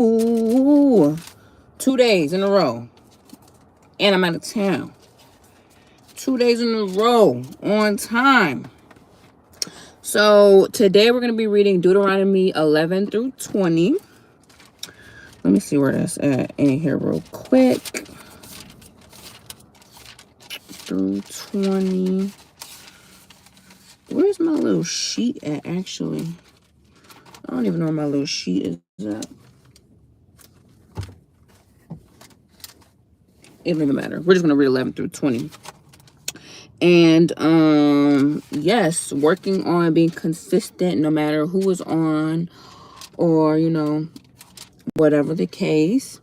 Ooh, 2 days in a row. And I'm out of town. 2 days in a row on time. So today we're going to be reading Deuteronomy 11 through 20. Let me see where that's at in here real quick. Through 20. Where's my little sheet at, actually? I don't even know where my little sheet is at. It doesn't even matter. We're just going to read 11 through 20. And yes, working on being consistent no matter who is on or, whatever the case.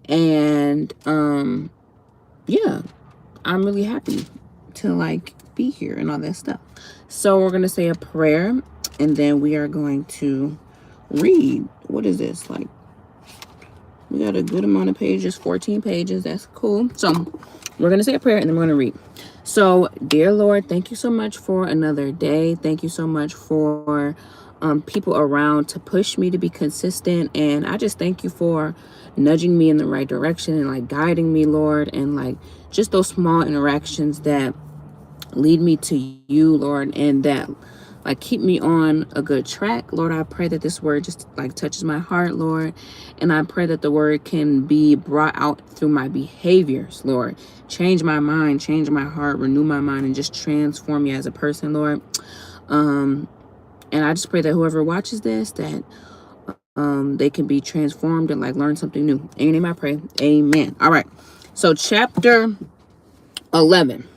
And yeah, I'm really happy to be here and all that stuff. So we're going to say a prayer and then we are going to read. What is this? We got a good amount of pages, 14 pages. That's cool. So we're going to say a prayer and then we're going to read. So, dear Lord, thank you so much for another day. Thank you so much for people around to push me to be consistent. And I just thank you for nudging me in the right direction and guiding me, Lord. And just those small interactions that lead me to you, Lord, and that keep me on a good track. Lord, I pray that this word just touches my heart, Lord. And I pray that the word can be brought out through my behaviors, Lord. Change my mind, change my heart, renew my mind, and just transform me as a person, Lord. And I just pray that whoever watches this, that they can be transformed and learn something new. In your name I pray. Amen. All right. So chapter 11.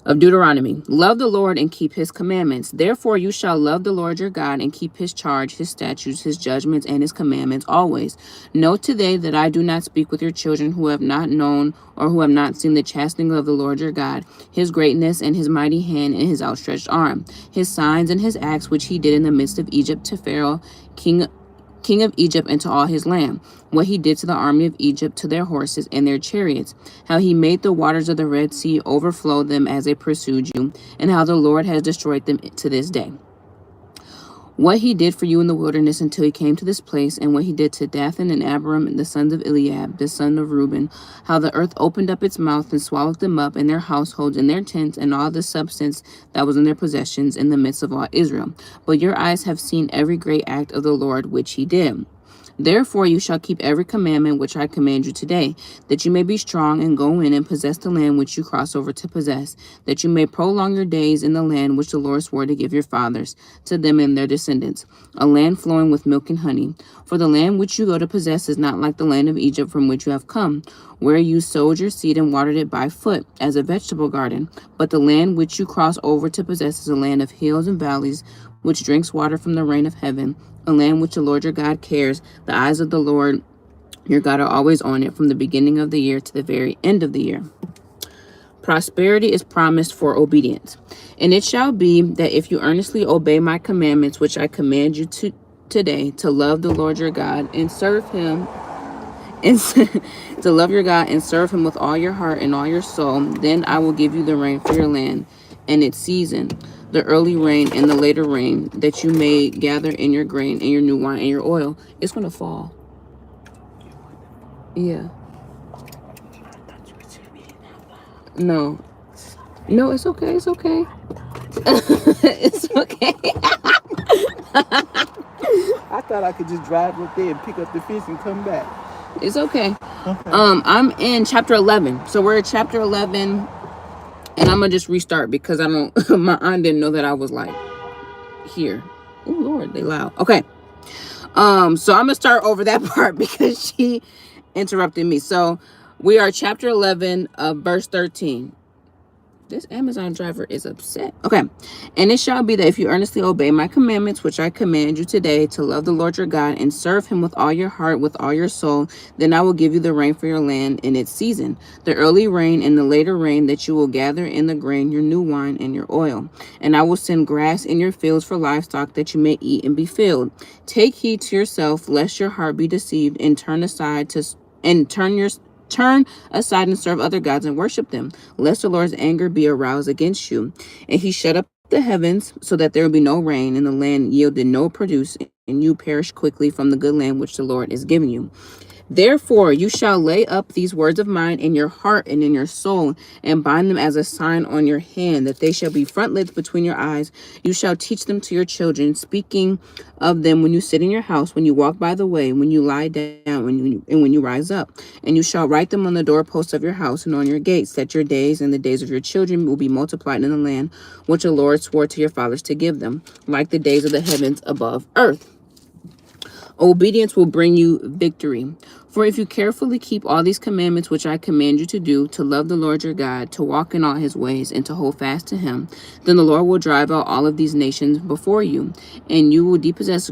Of Deuteronomy. Love the Lord and keep his commandments. Therefore you shall love the Lord your God and keep his charge, his statutes, his judgments, and his commandments always. Know today that I do not speak with your children who have not known or who have not seen the chastening of the Lord your God, his greatness and his mighty hand and his outstretched arm, his signs and his acts which he did in the midst of Egypt to Pharaoh, king of Egypt, and to all his land, what he did to the army of Egypt, to their horses and their chariots, how he made the waters of the Red Sea overflow them as they pursued you, and how the Lord has destroyed them to this day. What he did for you in the wilderness until he came to this place, and what he did to Dathan and Abiram, the sons of Eliab, the son of Reuben, how the earth opened up its mouth and swallowed them up, and their households, and their tents, and all the substance that was in their possessions in the midst of all Israel. But your eyes have seen every great act of the Lord which he did. Therefore you shall keep every commandment which I command you today, that you may be strong and go in and possess the land which you cross over to possess, that you may prolong your days in the land which the Lord swore to give your fathers, to them and their descendants, a land flowing with milk and honey. For the land which you go to possess is not like the land of Egypt from which you have come, where you sowed your seed and watered it by foot as a vegetable garden. But the land which you cross over to possess is a land of hills and valleys, which drinks water from the rain of heaven, a land which the Lord your God cares. The eyes of the Lord your God are always on it, from the beginning of the year to the very end of the year. Prosperity is promised for obedience. And it shall be that if you earnestly obey my commandments, which I command you today, to love the Lord your God and serve him, and to love your God and serve him with all your heart and all your soul, then I will give you the rain for your land and its season, the early rain and the later rain, that you may gather in your grain and your new wine and your oil. It's going to fall. Yeah. No. No, it's okay. It's okay. It's okay. I thought I could just drive up there and pick up the fish and come back. It's okay. I'm in chapter 11. So we're at chapter 11. And I'm going to just restart because my aunt didn't know that I was here. Oh, Lord, they loud. Okay. So I'm going to start over that part because she interrupted me. So we are chapter 11 of verse 13. This Amazon driver is upset. Okay. And it shall be that if you earnestly obey my commandments, which I command you today, to love the Lord your God and serve him with all your heart, with all your soul, then I will give you the rain for your land in its season, the early rain and the later rain, that you will gather in the grain, your new wine and your oil. And I will send grass in your fields for livestock, that you may eat and be filled. Take heed to yourself, lest your heart be deceived, and turn aside and serve other gods and worship them, lest the Lord's anger be aroused against you. And he shut up the heavens so that there would be no rain, and the land yielded no produce and you perish quickly from the good land which the Lord is giving you. Therefore, you shall lay up these words of mine in your heart and in your soul, and bind them as a sign on your hand, that they shall be frontlets between your eyes. You shall teach them to your children, speaking of them when you sit in your house, when you walk by the way, when you lie down, when you rise up. And you shall write them on the doorposts of your house and on your gates, that your days and the days of your children will be multiplied in the land which the Lord swore to your fathers to give them, like the days of the heavens above earth. Obedience will bring you victory. For if you carefully keep all these commandments which I command you to do, to love the Lord your God, to walk in all his ways, and to hold fast to him, then the Lord will drive out all of these nations before you, and you will dispossess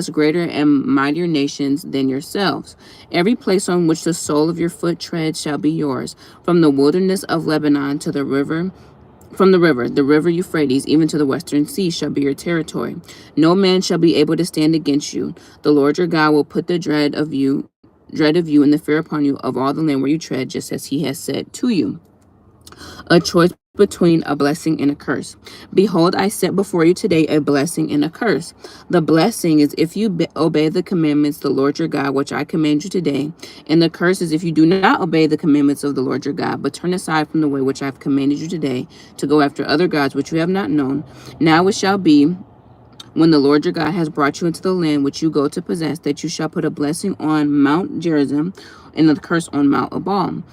greater and mightier nations than yourselves. Every place on which the sole of your foot treads shall be yours, from the wilderness of Lebanon to the river Euphrates, even to the western sea, shall be your territory. No man shall be able to stand against you. The Lord your God will put the dread of you and the fear upon you of all the land where you tread, just as he has said to you. A choice between a blessing and a curse. Behold, I set before you today a blessing and a curse. The blessing is if you obey the commandments the Lord your God, which I command you today. And the curse is if you do not obey the commandments of the Lord your God, but turn aside from the way which I have commanded you today, to go after other gods which you have not known. Now it shall be, when the Lord your God has brought you into the land which you go to possess, that you shall put a blessing on Mount Gerizim and a curse on Mount Ebal.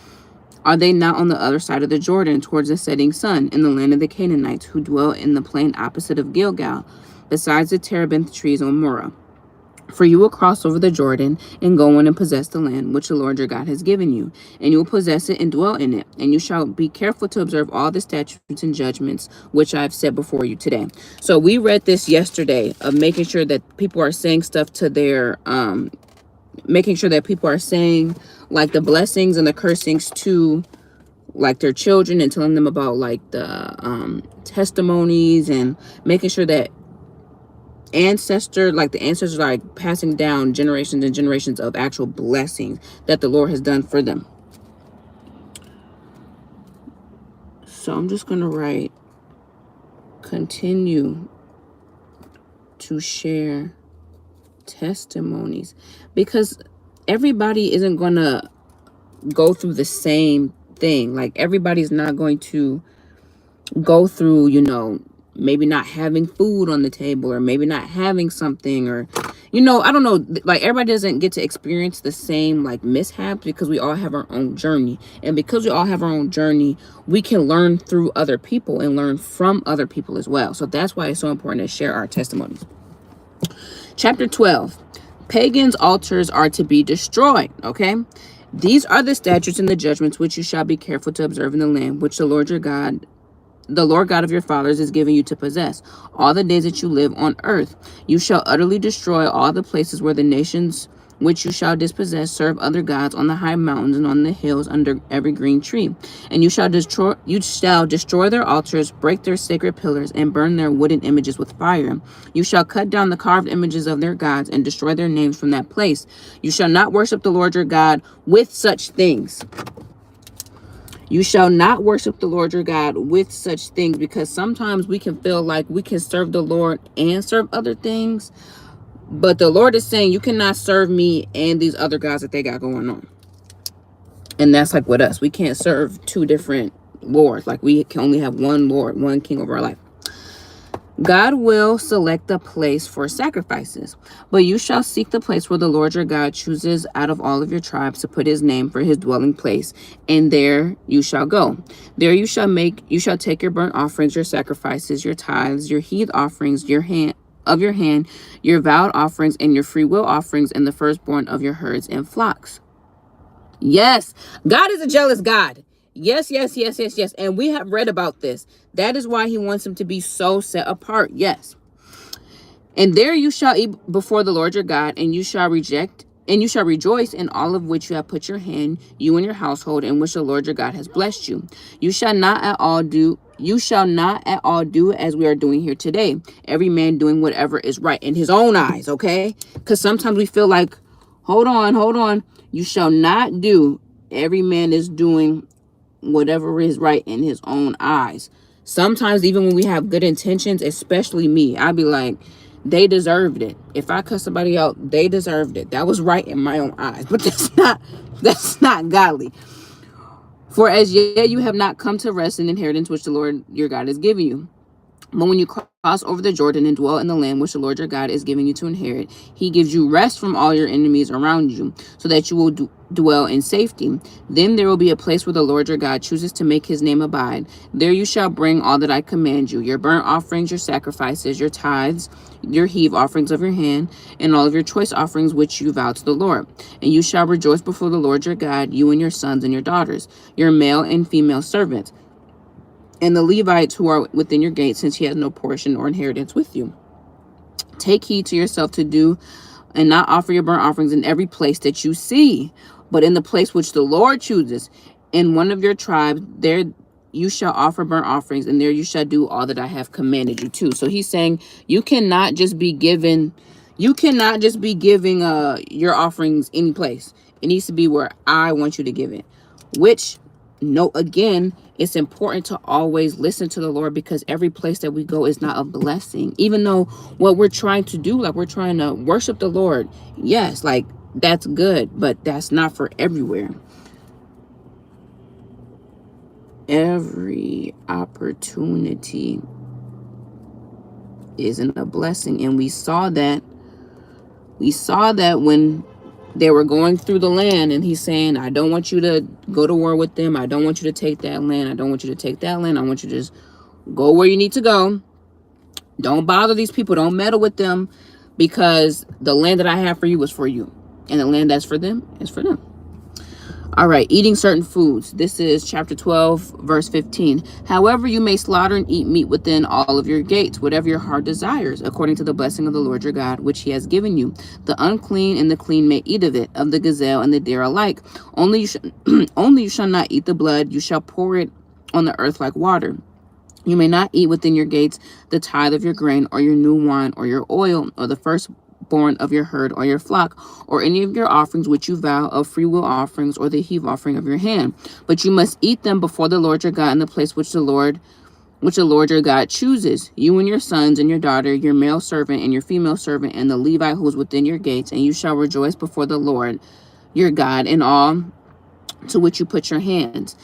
Are they not on the other side of the Jordan, towards the setting sun, in the land of the Canaanites, who dwell in the plain opposite of Gilgal, besides the terebinth trees on Morah? For you will cross over the Jordan and go in and possess the land which the Lord your God has given you, and you will possess it and dwell in it. And you shall be careful to observe all the statutes and judgments which I have set before you today. So we read this yesterday, of making sure that people are saying stuff to their making sure that people are saying like the blessings and the cursings to like their children, and telling them about like the testimonies, and making sure that the ancestors are like passing down generations and generations of actual blessings that the Lord has done for them. So I'm just gonna write, continue to share testimonies, because everybody isn't gonna go through the same thing. Like everybody's not going to go through, maybe not having food on the table, or maybe not having something, or I don't know, like everybody doesn't get to experience the same like mishaps, because we all have our own journey. And because we all have our own journey, we can learn through other people and learn from other people as well. So that's why it's so important to share our testimonies. Chapter 12. Pagans' altars are to be destroyed. Okay. These are the statutes and the judgments which you shall be careful to observe in the land which the Lord God of your fathers is giving you to possess, all the days that you live on earth. You shall utterly destroy all the places where the nations which you shall dispossess serve other gods, on the high mountains and on the hills, under every green tree. And you shall destroy their altars, break their sacred pillars, and burn their wooden images with fire. You shall cut down the carved images of their gods and destroy their names from that place. You shall not worship the Lord your God with such things. You shall not worship the Lord your God with such things, because sometimes we can feel like we can serve the Lord and serve other things. But the Lord is saying you cannot serve me and these other gods that they got going on. And that's like with us. We can't serve two different lords. Like we can only have one Lord, one king over our life. God will select a place for sacrifices, but you shall seek the place where the Lord your God chooses out of all of your tribes to put his name for his dwelling place, and there you shall go. There you shall take your burnt offerings, your sacrifices, your tithes, your heave offerings, your hand, your vowed offerings, and your free will offerings, and the firstborn of your herds and flocks. Yes, God is a jealous God. Yes, yes, yes, yes, yes. And we have read about this. That is why he wants them to be so set apart. Yes. And there you shall eat before the Lord your God, and you shall rejoice in all of which you have put your hand, you and your household, in which the Lord your God has blessed you. You shall not at all do as we are doing here today, every man doing whatever is right in his own eyes, okay? Because sometimes we feel like, hold on. You shall not do, every man is doing whatever is right in his own eyes. Sometimes even when we have good intentions, especially me, I'd be like, They deserved it. If I cuss somebody out, they deserved it. That was right in my own eyes. But that's not godly. For as yet you have not come to rest in inheritance which the Lord your God has given you. But when you cross over the Jordan and dwell in the land which the Lord your God is giving you to inherit, he gives you rest from all your enemies around you, so that you will dwell in safety. Then there will be a place where the Lord your God chooses to make his name abide. There you shall bring all that I command you, your burnt offerings, your sacrifices, your tithes, your heave offerings of your hand, and all of your choice offerings which you vow to the Lord. And you shall rejoice before the Lord your God, you and your sons and your daughters, your male and female servants, and the Levites who are within your gates, since he has no portion or inheritance with you. Take heed to yourself to do and not offer your burnt offerings in every place that you see, but in the place which the Lord chooses. In one of your tribes, there you shall offer burnt offerings, and there you shall do all that I have commanded you to. So he's saying you cannot just be giving your offerings any place. It needs to be where I want you to give it. Which, note again, it's important to always listen to the Lord, because every place that we go is not a blessing. Even though what we're trying to do, like we're trying to worship the Lord, yes, like that's good, but that's not for everywhere. Every opportunity isn't a blessing, and we saw that when they were going through the land, and he's saying, I don't want you to go to war with them. I don't want you to take that land. I don't want you to take that land. I want you to just go where you need to go. Don't bother these people. Don't meddle with them, because the land that I have for you is for you, and the land that's for them is for them. All right, eating certain foods. This is chapter 12, verse 15. However, you may slaughter and eat meat within all of your gates, whatever your heart desires, according to the blessing of the Lord your God, which he has given you. The unclean and the clean may eat of it, of the gazelle and the deer alike. Only you shall not eat the blood. You shall pour it on the earth like water. You may not eat within your gates the tithe of your grain, or your new wine, or your oil, or the firstborn of your herd or your flock, or any of your offerings which you vow of freewill offerings, or the heave offering of your hand. But you must eat them before the Lord your God in the place which the Lord your God chooses, you and your sons and your daughter, your male servant and your female servant, and the Levite who is within your gates. And you shall rejoice before the Lord your God in all to which you put your hands.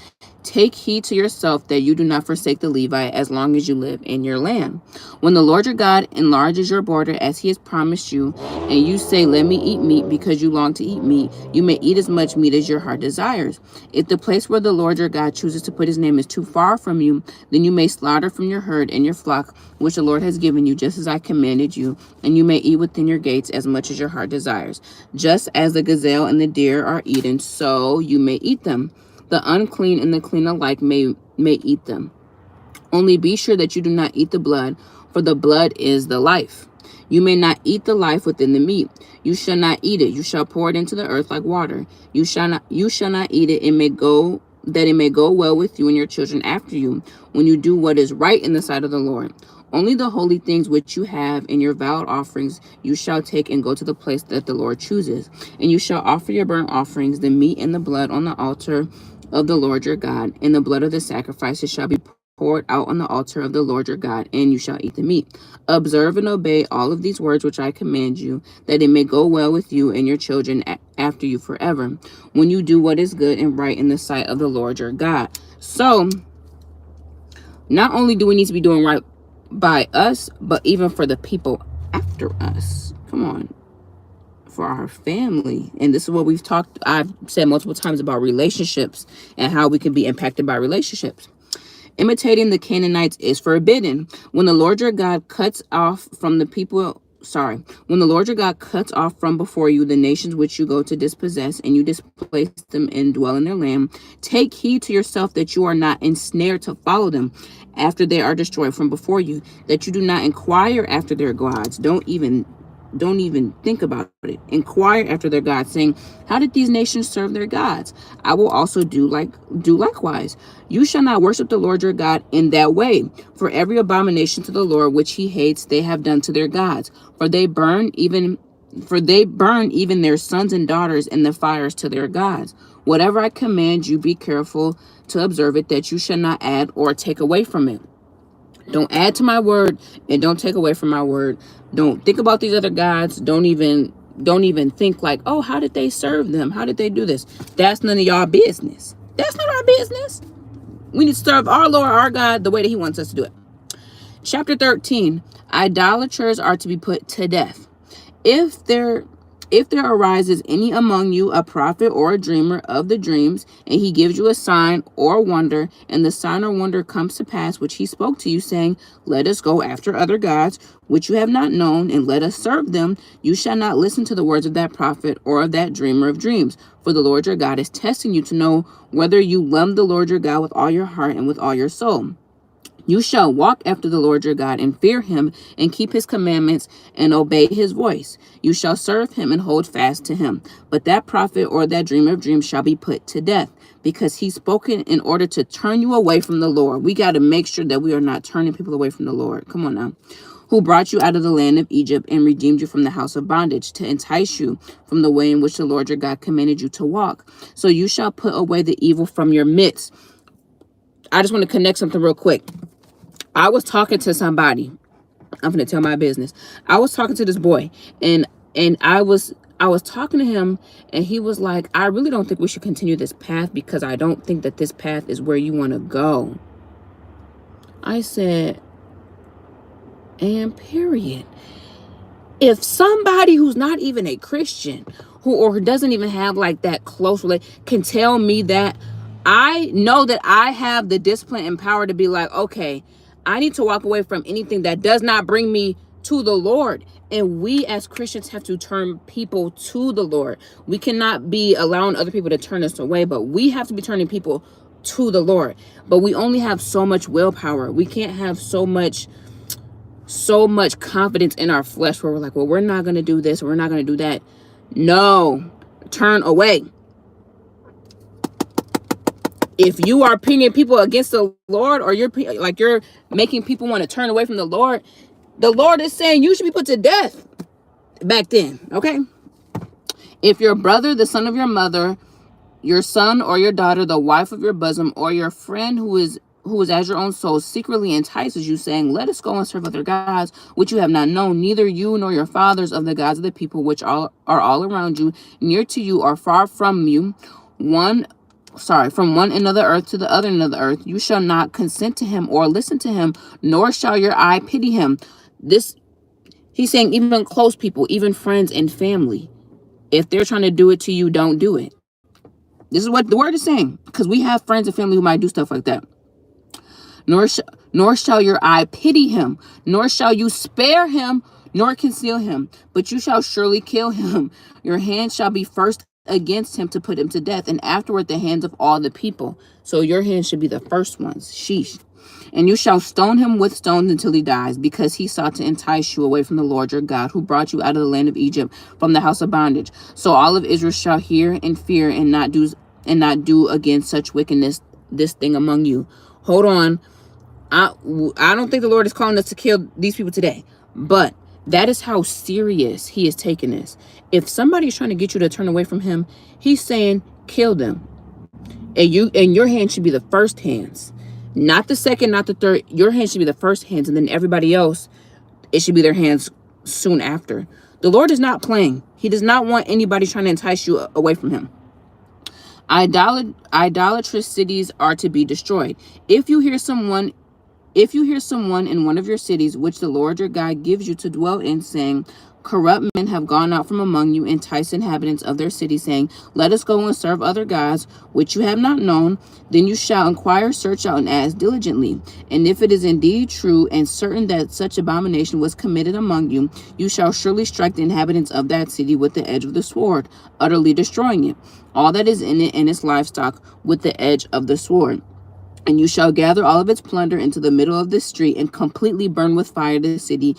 Take heed to yourself that you do not forsake the Levite as long as you live in your land. When the Lord your God enlarges your border as he has promised you, and you say, let me eat meat because you long to eat meat, you may eat as much meat as your heart desires. If the place where the Lord your God chooses to put his name is too far from you, then you may slaughter from your herd and your flock, which the Lord has given you, just as I commanded you, and you may eat within your gates as much as your heart desires. Just as the gazelle and the deer are eaten, so you may eat them. The unclean and the clean alike may eat them. Only be sure that you do not eat the blood, for the blood is the life. You may not eat the life within the meat. You shall not eat it. You shall pour it into the earth like water. You shall not eat it. It may go well with you and your children after you, when you do what is right in the sight of the Lord. Only the holy things which you have in your vowed offerings you shall take and go to the place that the Lord chooses. And you shall offer your burnt offerings, the meat and the blood, on the altar of the Lord your God, and the blood of the sacrifices shall be poured out on the altar of the Lord your God, and you shall eat the meat. Observe and obey all of these words which I command you, that it may go well with you and your children after you forever, when you do what is good and right in the sight of the Lord your God. So, not only do we need to be doing right by us, but even for the people after us. Come on. For our family. And this is what I've said multiple times about relationships and how we can be impacted by relationships. Imitating the Canaanites is forbidden. When the Lord your God cuts off from before you the nations which you go to dispossess, and you displace them and dwell in their land, take heed to yourself that you are not ensnared to follow them after they are destroyed from before you, that you do not inquire after their gods. Don't even think about it. Inquire after their gods, saying, how did these nations serve their gods? I will also do likewise. You shall not worship the Lord your God in that way, for every abomination to the Lord which he hates they have done to their gods, for they burn even their sons and daughters in the fires to their gods. Whatever I command you, be careful to observe it, that you shall not add or take away from it. Don't add to my word and don't take away from my word. Don't think about these other gods. Don't even think like, oh, how did they serve them? How did they do this? That's none of y'all business. That's not our business. We need to serve our Lord, our God, the way that he wants us to do it. Chapter 13, idolaters are to be put to death. If there arises any among you a prophet or a dreamer of the dreams, and he gives you a sign or wonder, and the sign or wonder comes to pass which he spoke to you, saying, let us go after other gods which you have not known, and let us serve them, you shall not listen to the words of that prophet or of that dreamer of dreams. For the Lord your God is testing you to know whether you love the Lord your God with all your heart and with all your soul. You shall walk after the Lord your God and fear him and keep his commandments and obey his voice. You shall serve him and hold fast to him. But that prophet or that dreamer of dreams shall be put to death, because he's spoken in order to turn you away from the Lord. We got to make sure that we are not turning people away from the Lord. Come on now. Who brought you out of the land of Egypt and redeemed you from the house of bondage, to entice you from the way in which the Lord your God commanded you to walk. So you shall put away the evil from your midst. I just want to connect something real quick. I was talking to somebody. I'm going to tell my business. I was talking to this boy, and I was talking to him, and he was like, I really don't think we should continue this path, because I don't think that this path is where you want to go. I said, and period. If somebody who's not even a Christian, who doesn't even have like that close relationship, can tell me that, I know that I have the discipline and power to be like, okay, I need to walk away from anything that does not bring me to the Lord. And we as Christians have to turn people to the Lord. We cannot be allowing other people to turn us away, but we have to be turning people to the Lord. But we only have so much willpower. We can't have so much confidence in our flesh where we're like, well, we're not going to do this, or we're not going to do that. No, turn away. If you are pinning people against the Lord, or you're making people want to turn away from the Lord is saying you should be put to death back then. Okay. If your brother, the son of your mother, your son or your daughter, the wife of your bosom, or your friend who is as your own soul, secretly entices you, saying, let us go and serve other gods, which you have not known, neither you nor your fathers, of the gods of the people which are all around you, near to you or far from you, from one end of the earth to the other end of the earth, you shall not consent to him or listen to him, nor shall your eye pity him. This, he's saying, even close people, even friends and family, if they're trying to do it to you, don't do it. This is what the word is saying, because we have friends and family who might do stuff like that. Nor shall your eye pity him, nor shall you spare him, nor conceal him, but you shall surely kill him. Your hand shall be first against him to put him to death, and afterward the hands of all the people. So your hands should be the first ones. Sheesh. And you shall stone him with stones until he dies, because he sought to entice you away from the Lord your God, who brought you out of the land of Egypt, from the house of bondage. So all of Israel shall hear and fear, and not do again such wickedness, this thing among you. Hold on. I don't think the Lord is calling us to kill these people today, but that is how serious he is taking this. If somebody is trying to get you to turn away from him, he's saying kill them, and your hand should be the first hands, not the second, not the third. Your hand should be the first hands, and then everybody else, it should be their hands soon after. The Lord is not playing. He does not want anybody trying to entice you away from him. Idolatrous cities are to be destroyed. If you hear someone in one of your cities, which the Lord your God gives you to dwell in, saying, corrupt men have gone out from among you, entice inhabitants of their city, saying, let us go and serve other gods, which you have not known, then you shall inquire, search out, and ask diligently. And if it is indeed true and certain that such abomination was committed among you, you shall surely strike the inhabitants of that city with the edge of the sword, utterly destroying it, all that is in it and its livestock, with the edge of the sword. And you shall gather all of its plunder into the middle of the street, and completely burn with fire the city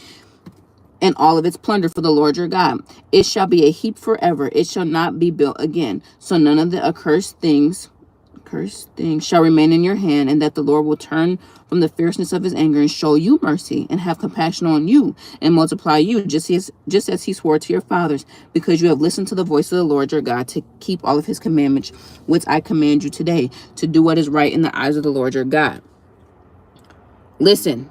and all of its plunder for the Lord your God. It shall be a heap forever. It shall not be built again. So none of the accursed things shall remain in your hand, and that the Lord will turn from the fierceness of his anger and show you mercy and have compassion on you and multiply you, just as he swore to your fathers, because you have listened to the voice of the Lord your God, to keep all of his commandments, which I command you today, to do what is right in the eyes of the Lord your God. Listen,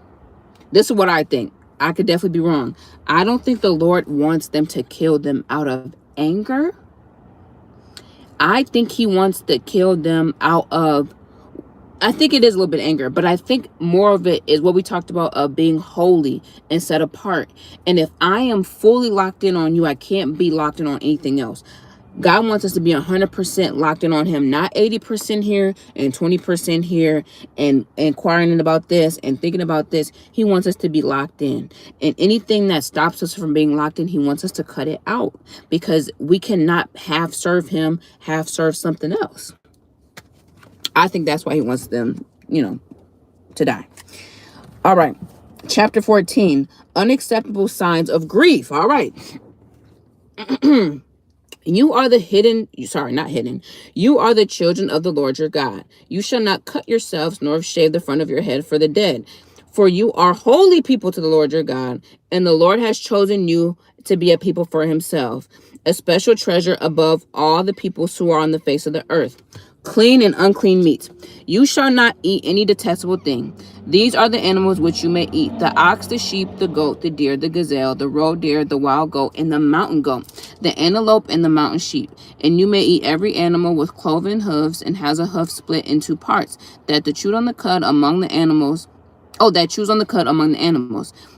This is what I think. I could definitely be wrong. I don't think the Lord wants them to kill them out of anger. I think he wants to kill them out of, I think it is a little bit anger, but I think more of it is what we talked about of being holy and set apart. And if I am fully locked in on you, I can't be locked in on anything else. God wants us to be 100% locked in on him, not 80% here and 20% here and inquiring about this and thinking about this. He wants us to be locked in. And anything that stops us from being locked in, he wants us to cut it out, because we cannot half serve him, half serve something else. I think that's why he wants them, to die. All right. Chapter 14, unacceptable signs of grief. All right. You are not hidden. You are the children of the Lord your God. You shall not cut yourselves, nor shave the front of your head for the dead. For you are holy people to the Lord your God, and the Lord has chosen you to be a people for himself, a special treasure above all the peoples who are on the face of the earth. Clean and unclean meat. You shall not eat any detestable thing. These are the animals which you may eat: the ox, the sheep, the goat, the deer, the gazelle, the roe deer, the wild goat, and the mountain goat, the antelope and the mountain sheep. And you may eat every animal with cloven hooves and has a hoof split in two parts, that chews on the cud among the animals.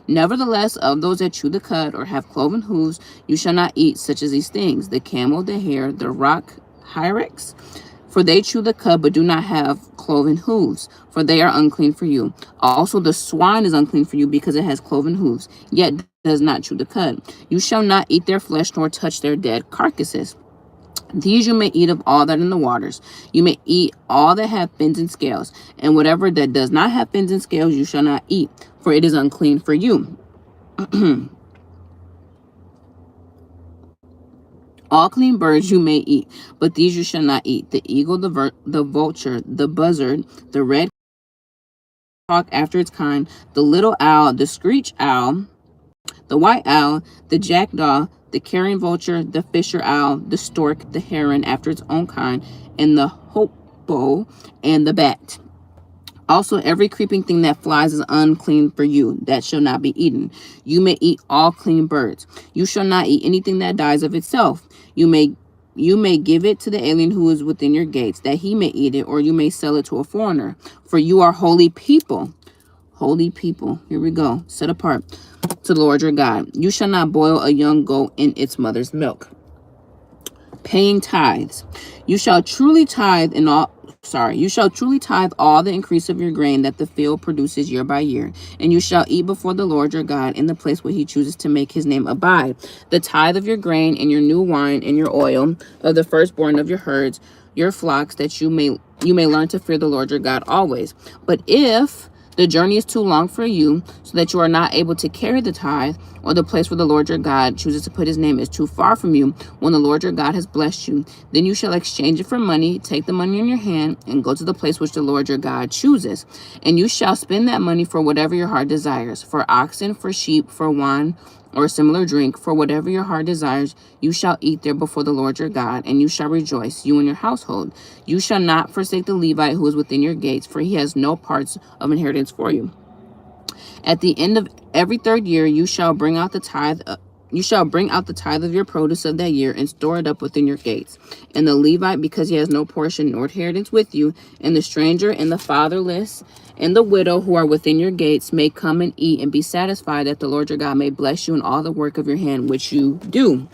Nevertheless, of those that chew the cud or have cloven hooves, you shall not eat such as these things: the camel, the hare, the rock hyrax. For they chew the cud, but do not have cloven hooves, for they are unclean for you. Also the swine is unclean for you, because it has cloven hooves, yet does not chew the cud. You shall not eat their flesh, nor touch their dead carcasses. These you may eat of all that in the waters. You may eat all that have fins and scales, and whatever that does not have fins and scales you shall not eat, for it is unclean for you. All clean birds you may eat, but these you shall not eat: the eagle, the vulture, the buzzard, the red hawk after its kind, the little owl, the screech owl, the white owl, the jackdaw, the carrion vulture, the fisher owl, the stork, the heron after its own kind, and the hoopoe and the bat. Also, every creeping thing that flies is unclean for you, that shall not be eaten. You may eat all clean birds. You shall not eat anything that dies of itself. You may give it to the alien who is within your gates, that he may eat it, or you may sell it to a foreigner. For you are holy people. Holy people. Here we go. Set apart to the Lord your God. You shall not boil a young goat in its mother's milk. Paying tithes. You shall truly tithe all the increase of your grain that the field produces year by year, and you shall eat before the Lord your God in the place where he chooses to make his name abide. The tithe of your grain and your new wine and your oil, of the firstborn of your herds, your flocks, that you may learn to fear the Lord your God always. But if the journey is too long for you, so that you are not able to carry the tithe, or the place where the Lord your God chooses to put his name is too far from you, when the Lord your God has blessed you, then you shall exchange it for money, take the money in your hand, and go to the place which the Lord your God chooses. And you shall spend that money for whatever your heart desires: for oxen, for sheep, for wine, or similar drink, for whatever your heart desires, you shall eat there before the Lord your God, and you shall rejoice, you and your household. You shall not forsake the Levite who is within your gates, for he has no parts of inheritance for you. At the end of every third year, you shall bring out the tithe. You shall bring out the tithe of your produce of that year and store it up within your gates. And the Levite, because he has no portion nor inheritance with you, and the stranger and the fatherless and the widow who are within your gates may come and eat and be satisfied, that the Lord your God may bless you in all the work of your hand which you do.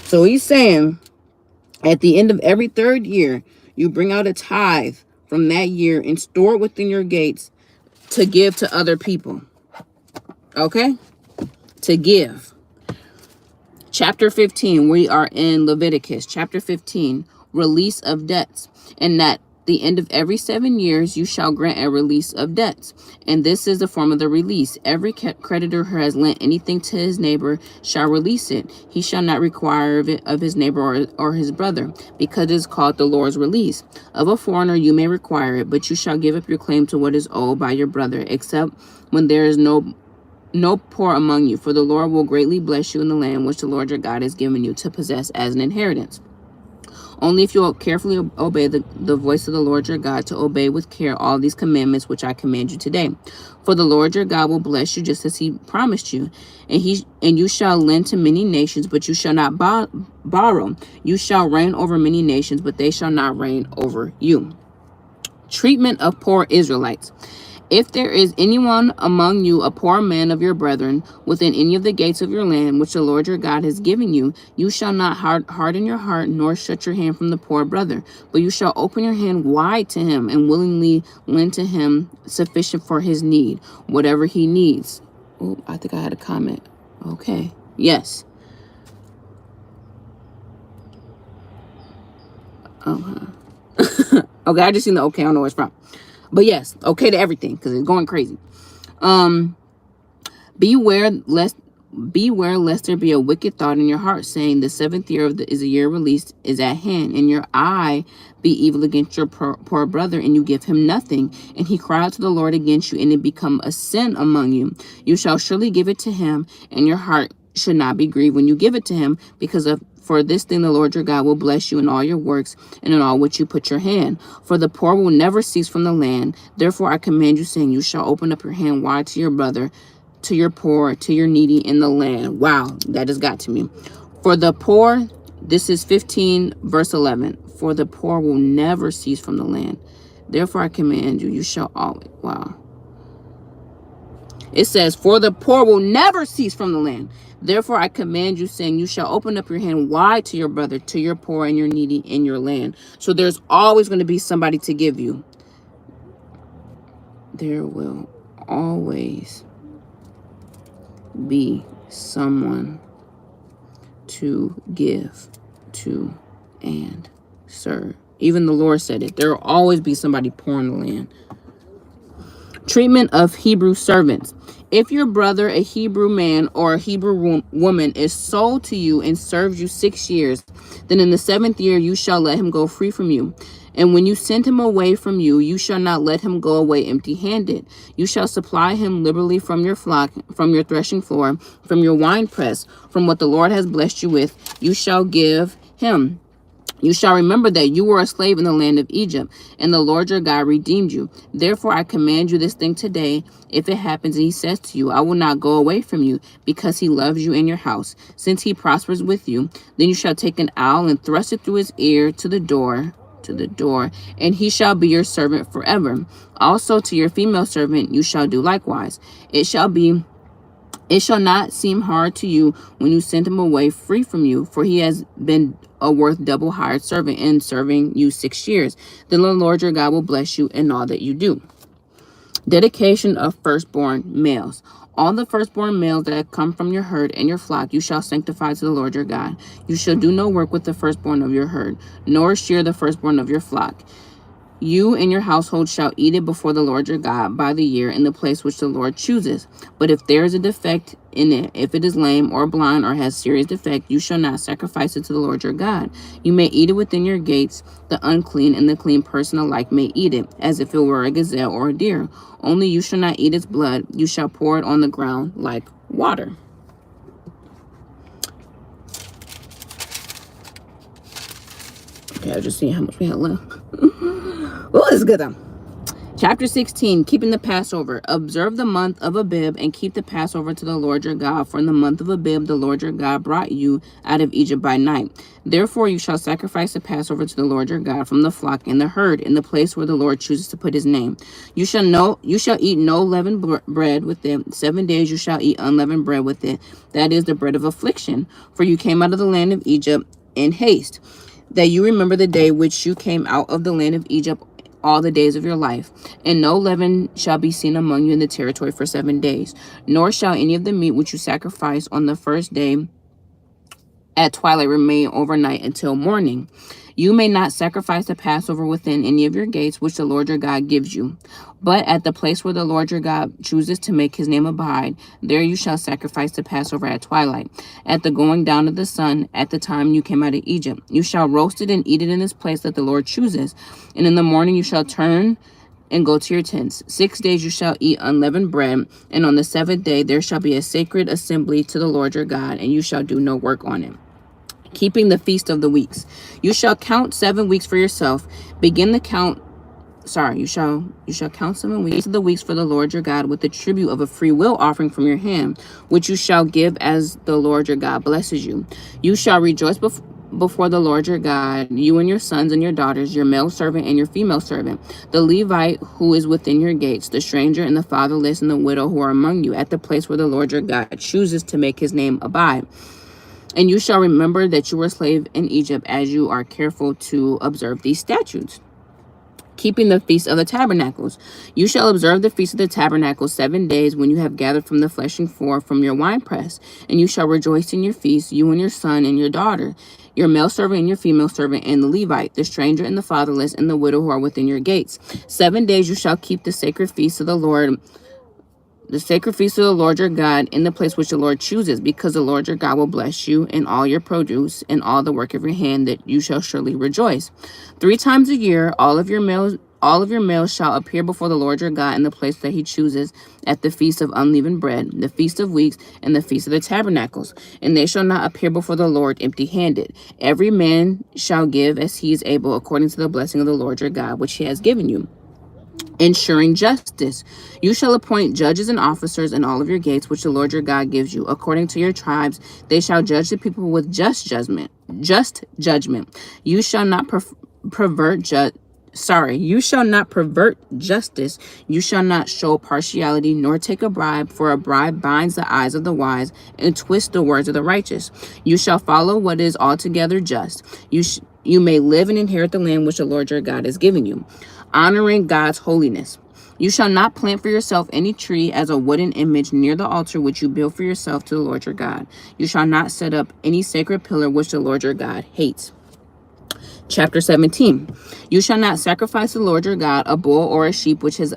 So he's saying, at the end of every third year, you bring out a tithe from that year and store it within your gates to give to other people. Okay? To give. Chapter 15, we are in Leviticus. Chapter 15, release of debts. And at the end of every 7 years, you shall grant a release of debts. And this is the form of the release: every creditor who has lent anything to his neighbor shall release it. He shall not require of it of his neighbor or his brother, because it is called the Lord's release. Of a foreigner you may require it, but you shall give up your claim to what is owed by your brother, except when there is no poor among you, for the Lord will greatly bless you in the land which the Lord your God has given you to possess as an inheritance. Only if you will carefully obey the voice of the Lord your God, to obey with care all these commandments which I command you today. For the Lord your God will bless you just as he promised you. And you shall lend to many nations, but you shall not borrow. You shall reign over many nations, but they shall not reign over you. Treatment of poor Israelites. If there is anyone among you, a poor man of your brethren, within any of the gates of your land, which the Lord your God has given you, you shall not harden your heart, nor shut your hand from the poor brother, but you shall open your hand wide to him, and willingly lend to him sufficient for his need, whatever he needs. Oh, I think I had a comment. Okay. Yes. Okay, I just seen the okay. I don't know where it's from. But yes, okay to everything, because it's going crazy. Beware lest there be a wicked thought in your heart, saying, the seventh year is a year released is at hand, and your eye be evil against your poor brother, and you give him nothing, and he cry out to the Lord against you, and it become a sin among you. You shall surely give it to him, and your heart should not be grieved when you give it to him, because of for this thing the Lord your God will bless you in all your works and in all which you put your hand. For the poor will never cease from the land. Therefore I command you, saying, you shall open up your hand wide to your brother, to your poor, to your needy in the land. Wow, that has got to me. For the poor, this is 15 verse 11. For the poor will never cease from the land. Therefore I command you, you shall always. Wow. It says, for the poor will never cease from the land. Therefore I command you, saying, you shall open up your hand wide to your brother, to your poor and your needy in your land. So there's always going to be somebody to give you. There will always be someone to give to and serve. Even the Lord said it. There will always be somebody poor in the land. Treatment of Hebrew servants. If your brother, a Hebrew man or a Hebrew woman, is sold to you and serves you 6 years, then in the 7th year you shall let him go free from you. And when you send him away from you, you shall not let him go away empty-handed. You shall supply him liberally from your flock, from your threshing floor, from your winepress, from what the Lord has blessed you with, you shall give him. You shall remember that you were a slave in the land of Egypt, and the Lord your God redeemed you. Therefore I command you this thing today. If it happens and he says to you, I will not go away from you, because he loves you in your house, since he prospers with you, then you shall take an awl and thrust it through his ear to the door, and he shall be your servant forever. Also to your female servant you shall do likewise. It shall not seem hard to you when you send him away free from you, for he has been a worth double hired servant in serving you 6 years. Then the Lord your God will bless you in all that you do. Dedication of firstborn males. All the firstborn males that come from your herd and your flock you shall sanctify to the Lord your God. You shall do no work with the firstborn of your herd, nor shear the firstborn of your flock. You and your household shall eat it before the Lord your God by the year in the place which the Lord chooses. But if there is a defect in it, if it is lame or blind or has serious defect, you shall not sacrifice it to the Lord your God. You may eat it within your gates. The unclean and the clean person alike may eat it, as if it were a gazelle or a deer. Only you shall not eat its blood. You shall pour it on the ground like water. Okay, I just see how much we had left. Oh, this is good though. Chapter 16, keeping the Passover. Observe the month of Abib and keep the Passover to the Lord your God. For in the month of Abib, the Lord your God brought you out of Egypt by night. Therefore, you shall sacrifice the Passover to the Lord your God from the flock and the herd in the place where the Lord chooses to put his name. You shall eat no leavened bread with it. 7 days you shall eat unleavened bread with it. That is the bread of affliction. For you came out of the land of Egypt in haste, that you remember the day which you came out of the land of Egypt all the days of your life. And no leaven shall be seen among you in the territory for 7 days, nor shall any of the meat which you sacrifice on the first day at twilight remain overnight until morning. You may not sacrifice the Passover within any of your gates, which the Lord your God gives you. But at the place where the Lord your God chooses to make his name abide, there you shall sacrifice the Passover at twilight, at the going down of the sun, at the time you came out of Egypt. You shall roast it and eat it in this place that the Lord chooses. And in the morning you shall turn and go to your tents. 6 days you shall eat unleavened bread, and on the 7th day there shall be a sacred assembly to the Lord your God, and you shall do no work on it. Keeping the feast of the weeks. You shall count 7 weeks for yourself. Begin the count. You shall count 7 weeks of the weeks for the Lord your God with the tribute of a free will offering from your hand, which you shall give as the Lord your God blesses you. You shall rejoice before the Lord your God, you and your sons and your daughters, your male servant and your female servant, the Levite who is within your gates, the stranger and the fatherless and the widow who are among you, at the place where the Lord your God chooses to make his name abide. And you shall remember that you were a slave in Egypt, as you are careful to observe these statutes. Keeping the Feast of the Tabernacles. You shall observe the Feast of the Tabernacles 7 days when you have gathered from the threshing floor from your winepress. And you shall rejoice in your feast, you and your son and your daughter, your male servant and your female servant, and the Levite, the stranger and the fatherless, and the widow who are within your gates. 7 days you shall keep the sacred feast of the Lord your God in the place which the Lord chooses, because the Lord your God will bless you in all your produce and all the work of your hand, that you shall surely rejoice. 3 times a year, all of your males shall appear before the Lord your God in the place that he chooses, at the feast of unleavened bread, the feast of weeks, and the feast of the tabernacles. And they shall not appear before the Lord empty-handed. Every man shall give as he is able, according to the blessing of the Lord your God, which he has given you. Ensuring justice. You shall appoint judges and officers in all of your gates, which the Lord your God gives you, according to your tribes. They shall judge the people with just judgment. You shall not pervert justice. You shall not show partiality, nor take a bribe, for a bribe binds the eyes of the wise and twists the words of the righteous. You shall follow what is altogether just. You may live and inherit the land which the Lord your God is giving you. Honoring God's holiness. You shall not plant for yourself any tree as a wooden image near the altar which you build for yourself to the Lord your God. You shall not set up any sacred pillar which the Lord your God hates. Chapter 17. You shall not sacrifice to the Lord your God a bull or a sheep which has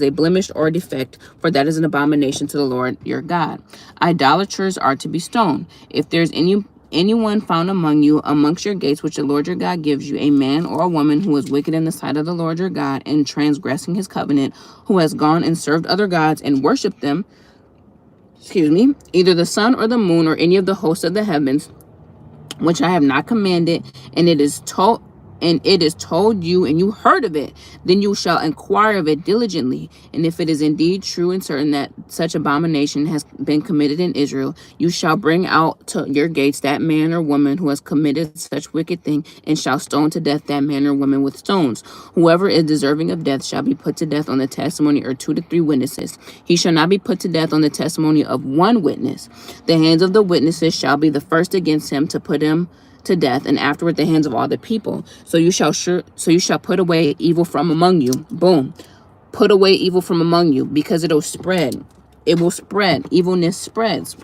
a blemish or a defect, for that is an abomination to the Lord your God. Idolaters are to be stoned. If there's anyone found among you, amongst your gates, which the Lord your God gives you, a man or a woman who is wicked in the sight of the Lord your God, and transgressing his covenant, who has gone and served other gods and worshipped them, either the sun or the moon or any of the hosts of the heavens, which I have not commanded, and it is told you, and you heard of it, then you shall inquire of it diligently. And if it is indeed true and certain that such abomination has been committed in Israel, you shall bring out to your gates that man or woman who has committed such wicked thing, and shall stone to death that man or woman with stones. Whoever is deserving of death shall be put to death on the testimony of 2 to 3 witnesses. He shall not be put to death on the testimony of 1 witness. The hands of the witnesses shall be the first against him to put him to death, and afterward the hands of all the people. So you shall put away evil from among you. Boom. Put away evil from among you, because it will spread. Evilness spreads.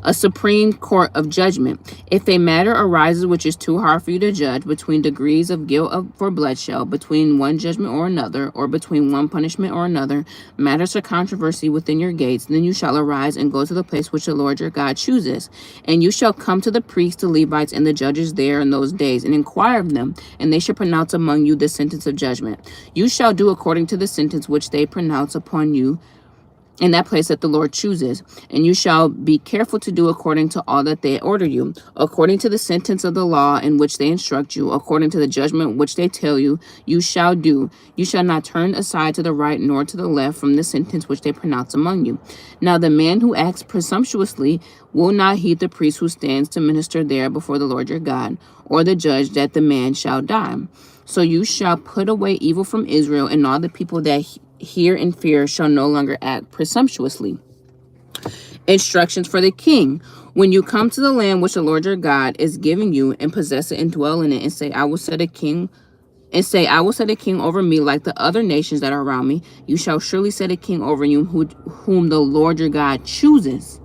A supreme court of judgment. If a matter arises which is too hard for you to judge, between degrees of guilt for bloodshed, between one judgment or another, or between one punishment or another, matters of controversy within your gates, then you shall arise and go to the place which the Lord your God chooses. And you shall come to the priests, the Levites, and the judges there in those days, and inquire of them, and they shall pronounce among you the sentence of judgment. You shall do according to the sentence which they pronounce upon you in that place that the Lord chooses. And you shall be careful to do according to all that they order you, according to the sentence of the law in which they instruct you, according to the judgment which they tell you, you shall do. You shall not turn aside to the right nor to the left from the sentence which they pronounce among you. Now the man who acts presumptuously will not heed the priest who stands to minister there before the Lord your God, or the judge, that the man shall die. So you shall put away evil from Israel, and all the people that hear and fear shall no longer act presumptuously. Instructions for the king. When you come to the land which the Lord your God is giving you, and possess it and dwell in it, and say, I will set a king over me like the other nations that are around me, you shall surely set a king over you whom the Lord your God chooses.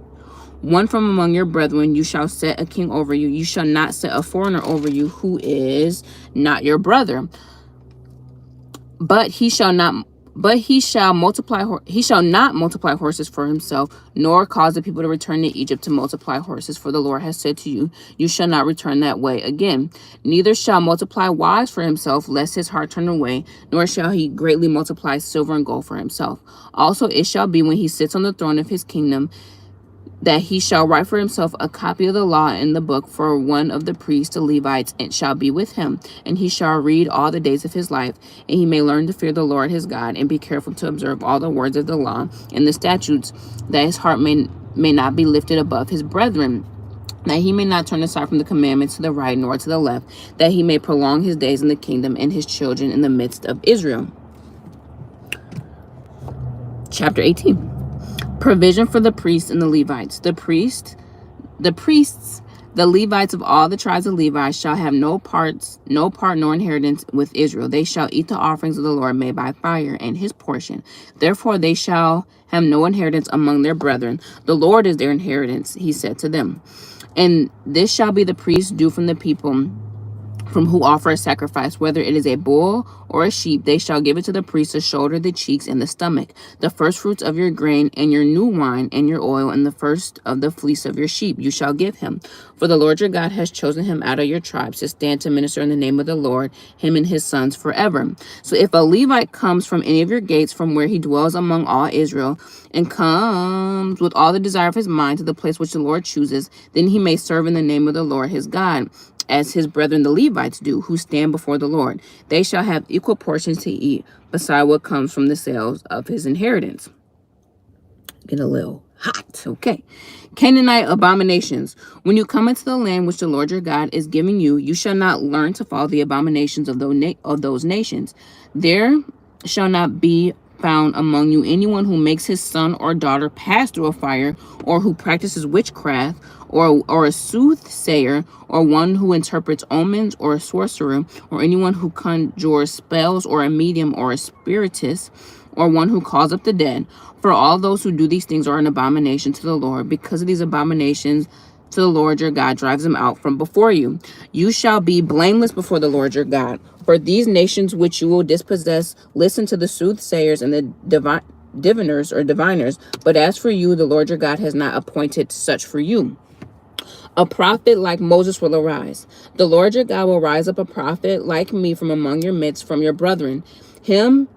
One from among your brethren you shall set a king over you. You shall not set a foreigner over you who is not your brother. But he shall not multiply horses for himself, nor cause the people to return to Egypt to multiply horses. For the Lord has said to you, you shall not return that way again. Neither shall multiply wives for himself, lest his heart turn away, nor shall he greatly multiply silver and gold for himself. Also it shall be, when he sits on the throne of his kingdom, that he shall write for himself a copy of the law in the book for one of the priests, the Levites, and shall be with him. And he shall read all the days of his life, and he may learn to fear the Lord his God, and be careful to observe all the words of the law and the statutes, that his heart may not be lifted above his brethren, that he may not turn aside from the commandments to the right nor to the left, that he may prolong his days in the kingdom and his children in the midst of Israel. Chapter 18. Provision for the priests and the Levites. The priests, the Levites of all the tribes of Levi shall have no part nor inheritance with Israel. They shall eat the offerings of the Lord made by fire, and his portion. Therefore they shall have no inheritance among their brethren. The Lord is their inheritance, he said to them. And this shall be the priest's due from the people from who offer a sacrifice, whether it is a bull or a sheep. They shall give it to the priest, the shoulder, the cheeks, and the stomach, the first fruits of your grain, and your new wine, and your oil, and the first of the fleece of your sheep you shall give him. For the Lord your God has chosen him out of your tribes to stand to minister in the name of the Lord, him and his sons forever. So if a Levite comes from any of your gates, from where he dwells among all Israel, and comes with all the desire of his mind to the place which the Lord chooses, then he may serve in the name of the Lord his God, as his brethren the Levites do, who stand before the Lord. They shall have equal portions to eat, beside what comes from the sales of his inheritance. Get a little hot. Okay. Canaanite abominations. When you come into the land which the Lord your God is giving you, you shall not learn to follow the abominations of those nations. There shall not be found among you anyone who makes his son or daughter pass through a fire, or who practices witchcraft, or a soothsayer, or one who interprets omens, or a sorcerer, or anyone who conjures spells, or a medium, or a spiritist, or one who calls up the dead. For all those who do these things are an abomination to the Lord. Because of these abominations, to the Lord your God drives them out from before you. You shall be blameless before the Lord your God. For these nations which you will dispossess listen to the soothsayers and the diviners or diviners. But as for you, the Lord your God has not appointed such for you. A prophet like Moses will arise. The Lord your God will rise up a prophet like me from among your midst, from your brethren. Him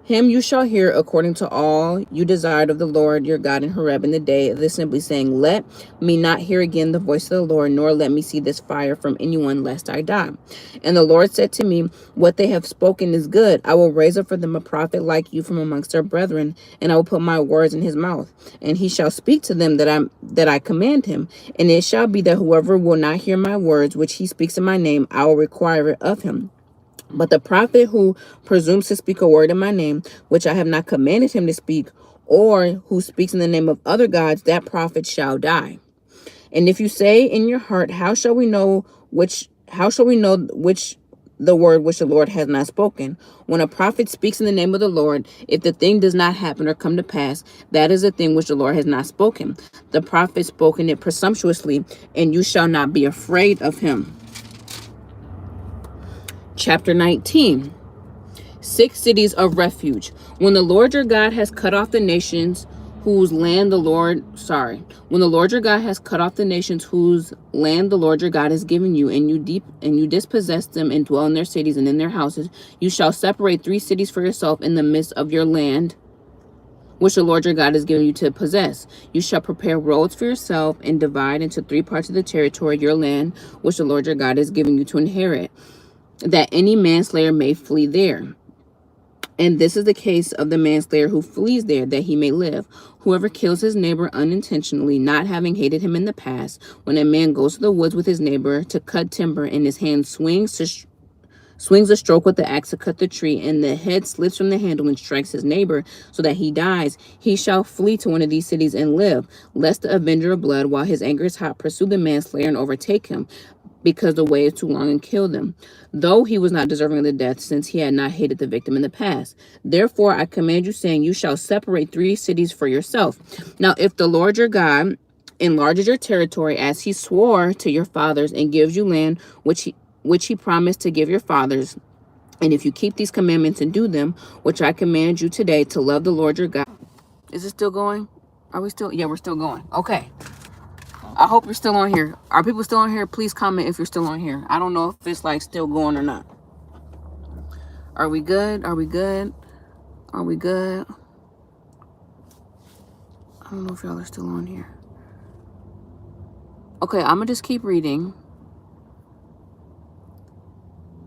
you shall hear according to all you desired of the Lord your God in Horeb in the day of the assembly, saying, let me not hear again the voice of the Lord, nor let me see this fire from anyone, lest I die. And the Lord said to me, what they have spoken is good. I will raise up for them a prophet like you from amongst their brethren, and I will put my words in his mouth, and he shall speak to them that I command him. And it shall be that whoever will not hear my words, which he speaks in my name, I will require it of him. But the prophet who presumes to speak a word in my name, which I have not commanded him to speak, or who speaks in the name of other gods, that prophet shall die. And if you say in your heart, how shall we know which the word which the Lord has not spoken? When a prophet speaks in the name of the Lord, if the thing does not happen or come to pass, that is a thing which the Lord has not spoken. The prophet spoken it presumptuously, and you shall not be afraid of him. Chapter 19. 6 cities of refuge. When the Lord your God has cut off the nations whose land the Lord your God has cut off the nations whose land the Lord your God has given you, and you dispossess them and dwell in their cities and in their houses, you shall separate 3 cities for yourself in the midst of your land, which the Lord your God has given you to possess. You shall prepare roads for yourself and divide into 3 parts of the territory, your land, which the Lord your God has given you to inherit, that any manslayer may flee there. And this is the case of the manslayer who flees there, that he may live. Whoever kills his neighbor unintentionally, not having hated him in the past, when a man goes to the woods with his neighbor to cut timber, and his hand swings a stroke with the axe to cut the tree, and the head slips from the handle and strikes his neighbor so that he dies, he shall flee to one of these cities and live, lest the avenger of blood, while his anger is hot, pursue the manslayer and overtake him, because the way is too long, and kill them, though he was not deserving of the death, since he had not hated the victim in the past. Therefore I command you, saying, you shall separate 3 cities for yourself. Now if the Lord your God enlarges your territory as he swore to your fathers, and gives you land which he promised to give your fathers, and if you keep these commandments and do them, which I command you today, to love the Lord your God. Is it still going? Are we still? Yeah, we're still going. Okay. I hope you're still on here. Are people still on here? Please comment if you're still on here. I don't know if it's like still going or not. Are we good? Are we good? Are we good? I don't know if y'all are still on here. Okay, I'm gonna just keep reading.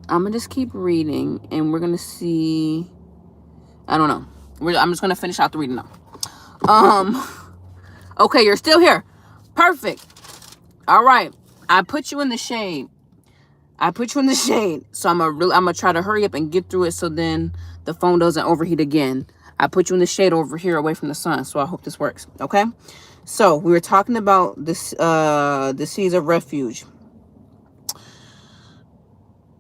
And we're gonna see. I don't know. I'm just gonna finish out the reading now. Okay, you're still here. Perfect. All right. I put you in the shade. So I'm gonna try to hurry up and get through it so then the phone doesn't overheat again. I put you in the shade over here away from the sun. So I hope this works. Okay. So we were talking about this the seas of refuge.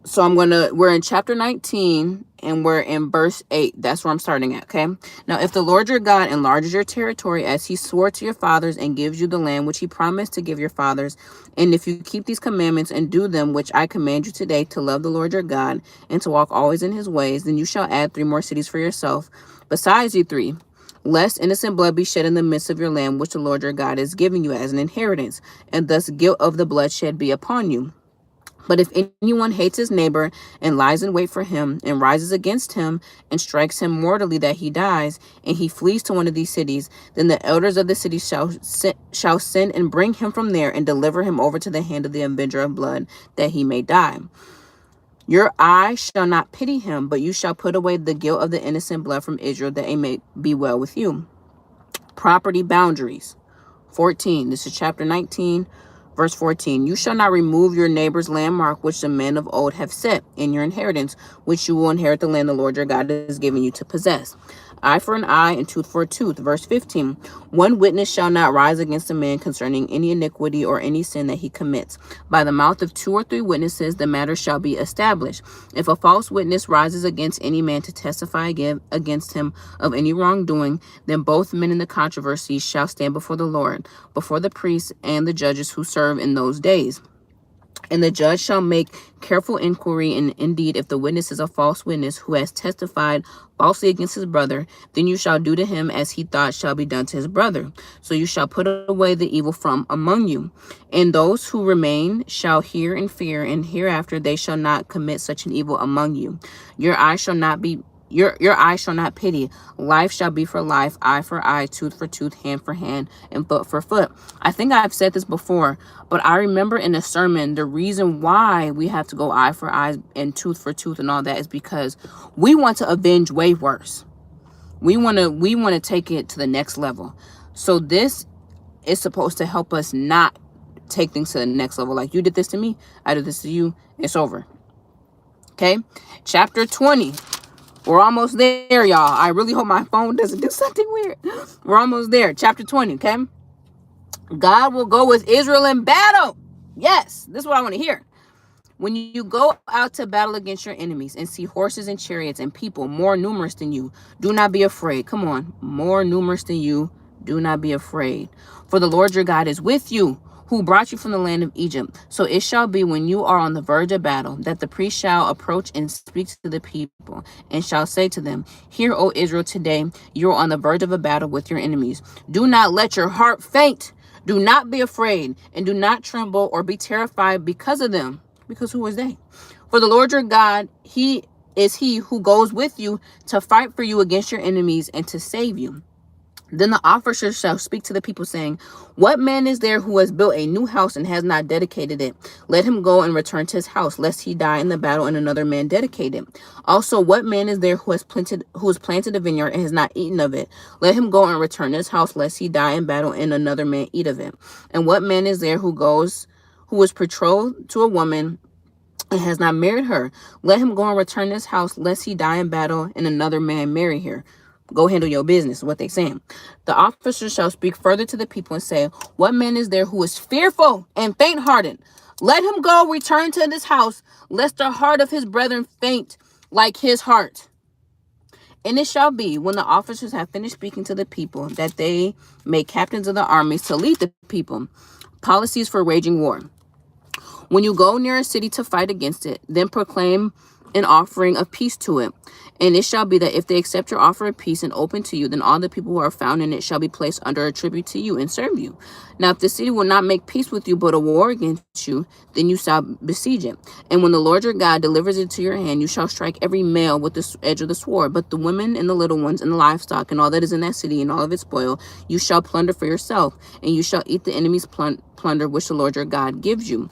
So we're in chapter 19 and we're in verse 8. That's where I'm starting at, okay? Now, if the Lord your God enlarges your territory as he swore to your fathers and gives you the land which he promised to give your fathers, and if you keep these commandments and do them which I command you today, to love the Lord your God and to walk always in his ways, then you shall add 3 more cities for yourself besides you 3, lest innocent blood be shed in the midst of your land which the Lord your God is giving you as an inheritance, and thus guilt of the bloodshed be upon you. But if anyone hates his neighbor and lies in wait for him and rises against him and strikes him mortally that he dies, and he flees to one of these cities, then the elders of the city shall send and bring him from there and deliver him over to the hand of the avenger of blood, that he may die. Your eye shall not pity him, but you shall put away the guilt of the innocent blood from Israel, that it may be well with you. Property boundaries. 14. This is chapter 19, verse 14. You shall not remove your neighbor's landmark, which the men of old have set in your inheritance, which you will inherit the land the Lord your God is giving you to possess. Eye for an eye and tooth for a tooth. Verse 15. One witness shall not rise against a man concerning any iniquity or any sin that he commits. By the mouth of 2 or 3 witnesses the matter shall be established. If a false witness rises against any man to testify against him of any wrongdoing, then both men in the controversy shall stand before the Lord, before the priests and the judges who serve in those days. And the judge shall make careful inquiry, and indeed, if the witness is a false witness who has testified falsely against his brother, then you shall do to him as he thought shall be done to his brother. So you shall put away the evil from among you. And those who remain shall hear and fear, and hereafter they shall not commit such an evil among you. Your eye shall not be your eye shall not pity. Life shall be for life, eye for eye, tooth for tooth, hand for hand, and foot for foot. I think I've said this before, but I remember in a sermon, the reason why we have to go eye for eye and tooth for tooth and all that is because we want to avenge way worse. We want to take it to the next level. So this is supposed to help us not take things to the next level. Like, you did this to me, I did this to you, it's over. Okay? Chapter 20. We're almost there, y'all. I really hope my phone doesn't do something weird. We're almost there. Chapter 20, okay? God will go with Israel in battle. Yes, this is what I want to hear. When you go out to battle against your enemies and see horses and chariots and people more numerous than you, do not be afraid. Come on, more numerous than you, do not be afraid. For the Lord your God is with you, who brought you from the land of Egypt. So it shall be when you are on the verge of battle, that the priest shall approach and speak to the people, and shall say to them, Hear, O Israel, today you are on the verge of a battle with your enemies. Do not let your heart faint. Do not be afraid, and do not tremble or be terrified because of them. Because who is they? For the Lord your God, he is he who goes with you to fight for you against your enemies and to save you. Then the officer shall speak to the people, saying, What man is there who has built a new house and has not dedicated it? Let him go and return to his house, lest he die in the battle and another man dedicate it. Also, what man is there who has planted a vineyard and has not eaten of it? Let him go and return to his house, lest he die in battle and another man eat of it. And what man is there who is betrothed to a woman and has not married her? Let him go and return to his house, lest he die in battle and another man marry her. Go handle your business, what they saying. The officer shall speak further to the people and say, What man is there who is fearful and faint-hearted? Let him go return to this house, lest the heart of his brethren faint like his heart. And it shall be, when the officers have finished speaking to the people, that they make captains of the armies to lead the people. Policies for waging war. When you go near a city to fight against it, then proclaim an offering of peace to it. And it shall be that if they accept your offer of peace and open to you, then all the people who are found in it shall be placed under a tribute to you and serve you. Now, if the city will not make peace with you, but a war against you, then you shall besiege it. And when the Lord your God delivers it to your hand, you shall strike every male with the edge of the sword. But the women and the little ones and the livestock and all that is in that city and all of its spoil, you shall plunder for yourself, and you shall eat the enemy's plunder which the Lord your God gives you.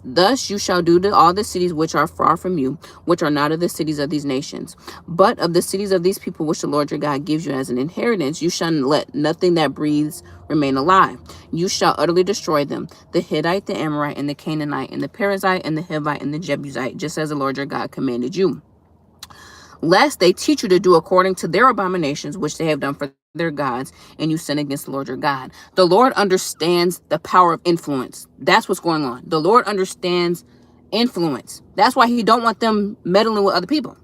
Thus you shall do to all the cities which are far from you, which are not of the cities of these nations, but of the cities of these people which the Lord your God gives you as an inheritance. You shall let nothing that breathes remain alive. You shall utterly destroy them, the Hittite, the Amorite, and the Canaanite, and the Perizzite, and the Hivite, and the Jebusite, just as the Lord your God commanded you, lest they teach you to do according to their abominations, which they have done for their gods, and you sin against the Lord your God. The Lord understands the power of influence. That's what's going on. The Lord understands influence. That's why he don't want them meddling with other people.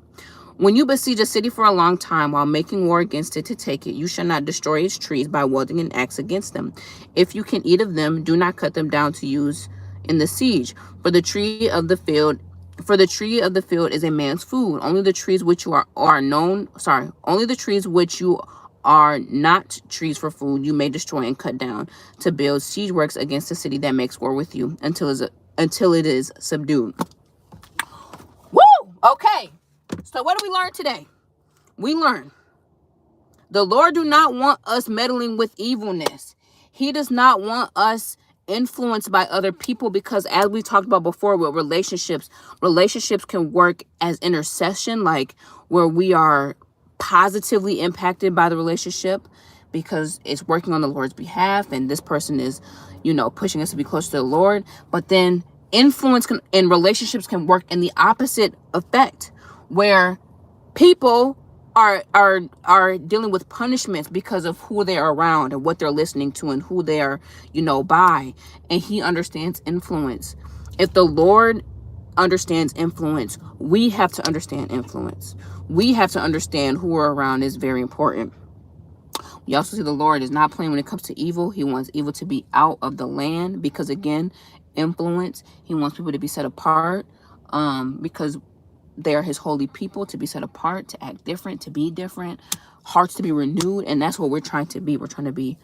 When you besiege a city for a long time while making war against it to take it, you shall not destroy its trees by wielding an axe against them. If you can eat of them, do not cut them down to use in the siege. For the tree of the field is a man's food. Only the trees which you only the trees which you are not trees for food you may destroy and cut down to build siege works against the city that makes war with you until it is subdued. Woo! Okay. So what did we learn today? We learned the Lord do not want us meddling with evilness. He does not want us influenced by other people, because as we talked about before with relationships can work as intercession, like where we are positively impacted by the relationship because it's working on the Lord's behalf and this person is, pushing us to be closer to the Lord. But then influence in relationships can work in the opposite effect, where people are dealing with punishments because of who they are around and what they're listening to and who they are, by. And he understands influence. If the Lord understands influence, we have to understand influence. We have to understand who we're around is very important. We also see the Lord is not playing when it comes to evil. He wants evil to be out of the land because, again, influence. He wants people to be set apart because they are his holy people, to be set apart, to act different, to be different, hearts to be renewed. And that's what we're trying to be. We're trying to be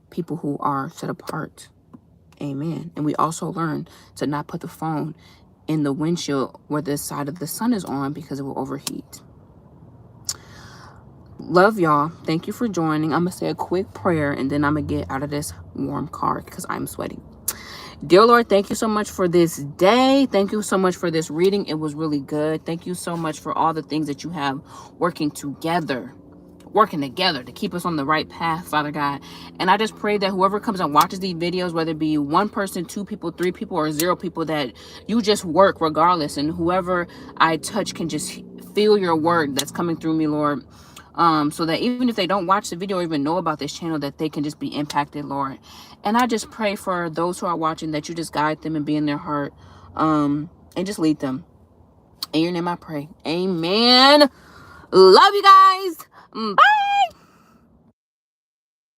people who are set apart. Amen. And we also learn to not put the phone in the windshield where the side of the sun is on, because it will overheat. Love y'all. Thank you for joining. I'm going to say a quick prayer and then I'm going to get out of this warm car because I'm sweating. Dear Lord, thank you so much for this day. Thank you so much for this reading. It was really good. Thank you so much for all the things that you have working together to keep us on the right path, Father God. And I just pray that whoever comes and watches these videos, whether it be one person, two people, three people, or 0 people, that you just work regardless. And whoever I touch can just feel your word that's coming through me, Lord. So that even if they don't watch the video or even know about this channel, that they can just be impacted, Lord. And I just pray for those who are watching that you just guide them and be in their heart, and just lead them. In your name I pray. Amen. Love you guys. Bye.